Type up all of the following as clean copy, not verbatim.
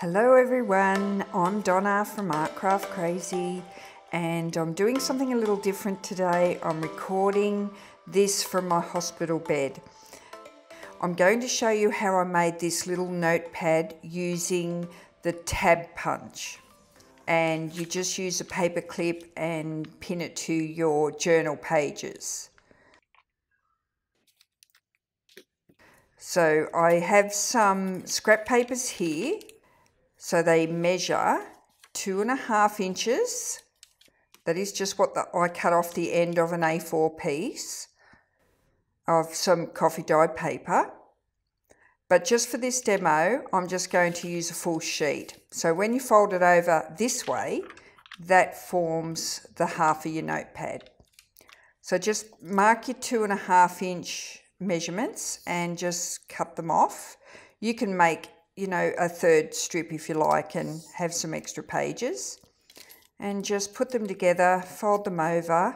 Hello everyone, I'm Donna from Artcraft Crazy and I'm doing something a little different today. I'm recording this from my hospital bed. I'm going to show you how I made this little notepad using the tab punch. And you just use a paper clip and pin it to your journal pages. So I have some scrap papers here. So they measure 2.5 inches. That is just what I cut off the end of an A4 piece of some coffee dyed paper. But just for this demo, I'm just going to use a full sheet. So when you fold it over this way, that forms the half of your notepad. So just mark your 2.5 inch measurements and just cut them off. You can make a third strip if you like and have some extra pages, and just put them together, fold them over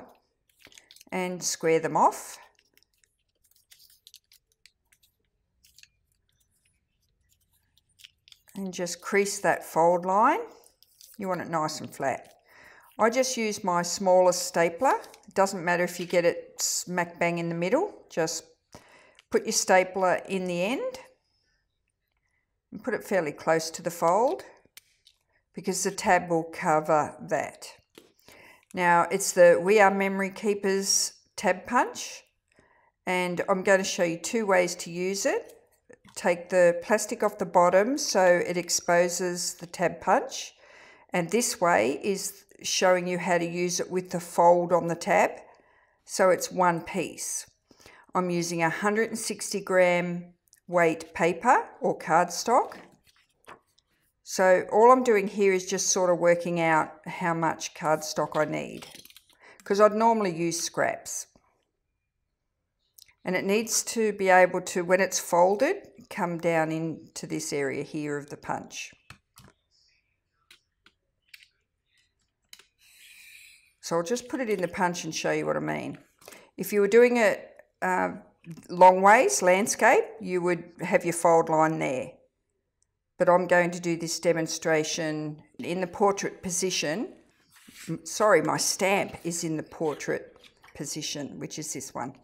and square them off. And just crease that fold line. You want it nice and flat. I just use my smallest stapler. It doesn't matter if you get it smack bang in the middle, just put your stapler in the end and put it fairly close to the fold because the tab will cover that. Now it's the We Are Memory Keepers tab punch, and I'm going to show you two ways to use it. Take the plastic off the bottom so it exposes the tab punch, and this way is showing you how to use it with the fold on the tab so it's one piece. I'm using 160 gram weight paper or cardstock. So all I'm doing here is just sort of working out how much cardstock I need, because I'd normally use scraps. And it needs to be able to, when it's folded, come down into this area here of the punch. So I'll just put it in the punch and show you what I mean. If you were doing it long ways, landscape, you would have your fold line there. But I'm going to do this demonstration in the portrait position. Sorry, my stamp is in the portrait position, which is this one.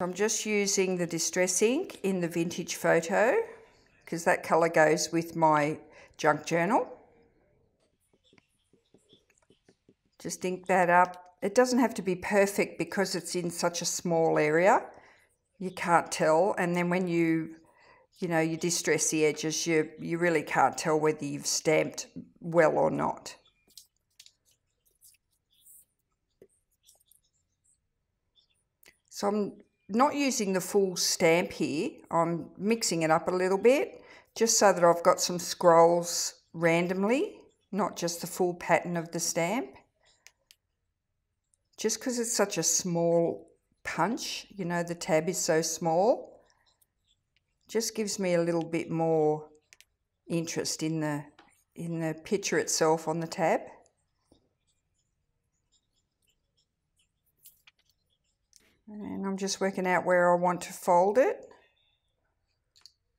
I'm just using the distress ink in the vintage photo because that colour goes with my junk journal. Just ink that up. It doesn't have to be perfect because it's in such a small area. You can't tell, and then when you distress the edges, you really can't tell whether you've stamped well or not. So I'm not using the full stamp here. I'm mixing it up a little bit just so that I've got some scrolls randomly, not just the full pattern of the stamp. Just because it's such a small punch, the tab is so small, just gives me a little bit more interest in the picture itself on the tab. And I'm just working out where I want to fold it.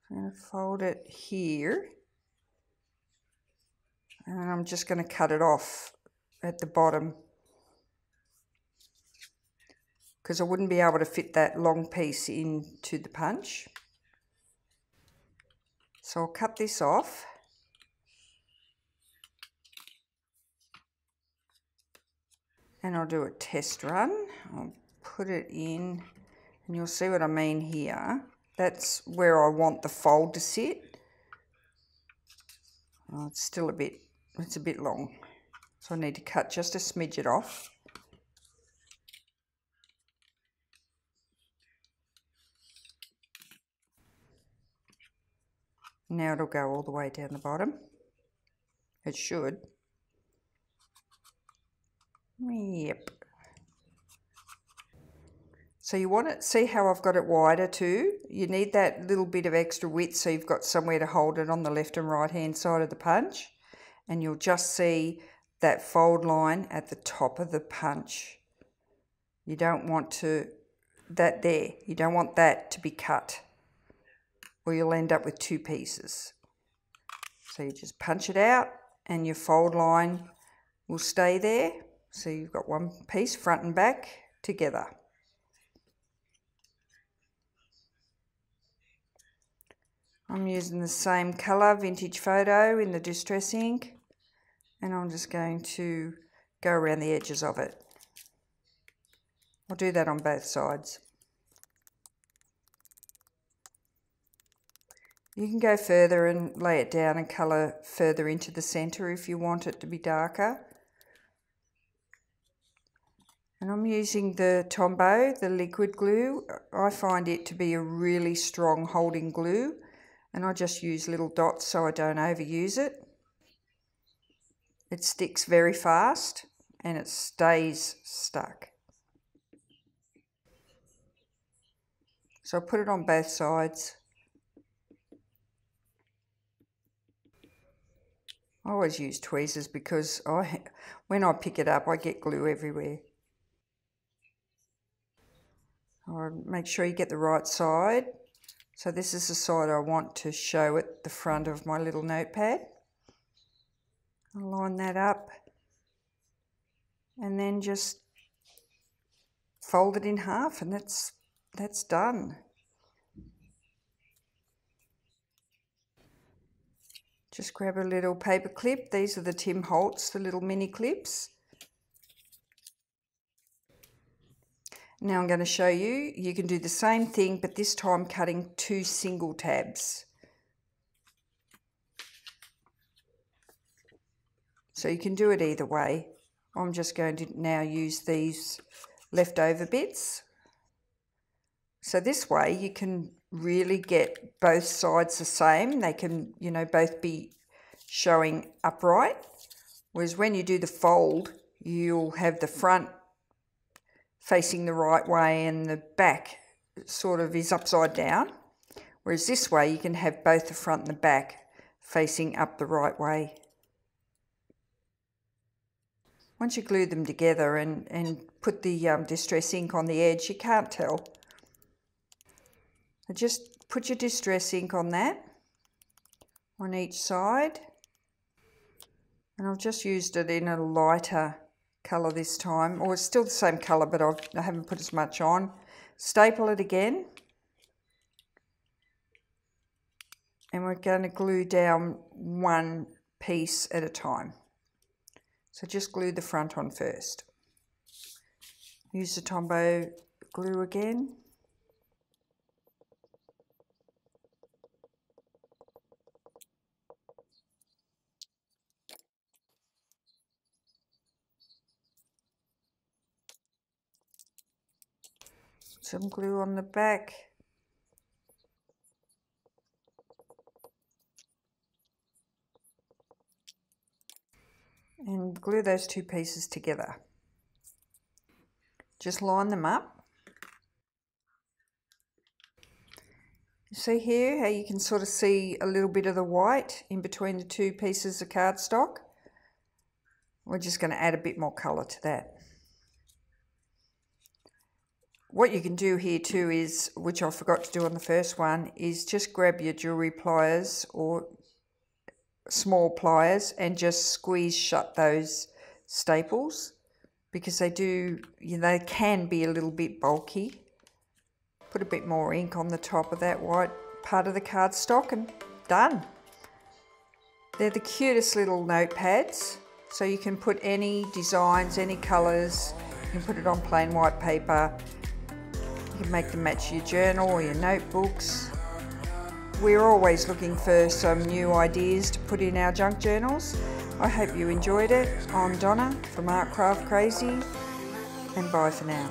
I'm going to fold it here, and I'm just going to cut it off at the bottom, because I wouldn't be able to fit that long piece into the punch. So I'll cut this off. And I'll do a test run. I'll put it in, and you'll see what I mean here. That's where I want the fold to sit. Oh, it's still it's a bit long. So I need to cut just a smidge it off. Now it'll go all the way down the bottom. It should. Yep. So you want to see how I've got it wider too. You need that little bit of extra width so you've got somewhere to hold it on the left and right hand side of the punch. And you'll just see that fold line at the top of the punch. You don't want that there. You don't want that to be cut. or you'll end up with two pieces. So you just punch it out and your fold line will stay there. So you've got one piece front and back together. I'm using the same colour, Vintage Photo, in the Distress ink, and I'm just going to go around the edges of it. I'll do that on both sides. You can go further and lay it down and colour further into the centre if you want it to be darker. And I'm using the Tombow, the liquid glue. I find it to be a really strong holding glue, and I just use little dots so I don't overuse it. It sticks very fast and it stays stuck. So I put it on both sides. I always use tweezers because when I pick it up I get glue everywhere. Make sure you get the right side. So this is the side I want to show at the front of my little notepad. I'll line that up and then just fold it in half, and that's done. Just grab a little paper clip. These are the Tim Holtz, the little mini clips. Now I'm going to show you, you can do the same thing, but this time cutting 2 single tabs. So you can do it either way. I'm just going to now use these leftover bits. So this way you can really get both sides the same. They can, you know, both be showing upright. Whereas when you do the fold, you'll have the front facing the right way and the back sort of is upside down. Whereas this way you can have both the front and the back facing up the right way. Once you glue them together and put the Distress ink on the edge, you can't tell. So just put your Distress ink on that, on each side. And I've just used it in a lighter colour this time, or it's still the same colour, but I haven't put as much on. Staple it again. And we're going to glue down one piece at a time. So just glue the front on first. Use the Tombow glue again. Some glue on the back. And glue those two pieces together. Just line them up. You see here how you can sort of see a little bit of the white in between the two pieces of cardstock? We're just going to add a bit more colour to that. What you can do here too is, which I forgot to do on the first one, is just grab your jewellery pliers or small pliers and just squeeze shut those staples, because they do, you know, they can be a little bit bulky. Put a bit more ink on the top of that white part of the cardstock and done. They're the cutest little notepads, so you can put any designs, any colours, you can put it on plain white paper. You can make them match your journal or your notebooks. We're always looking for some new ideas to put in our junk journals. I hope you enjoyed it. I'm Donna from Art Craft Crazy, and bye for now.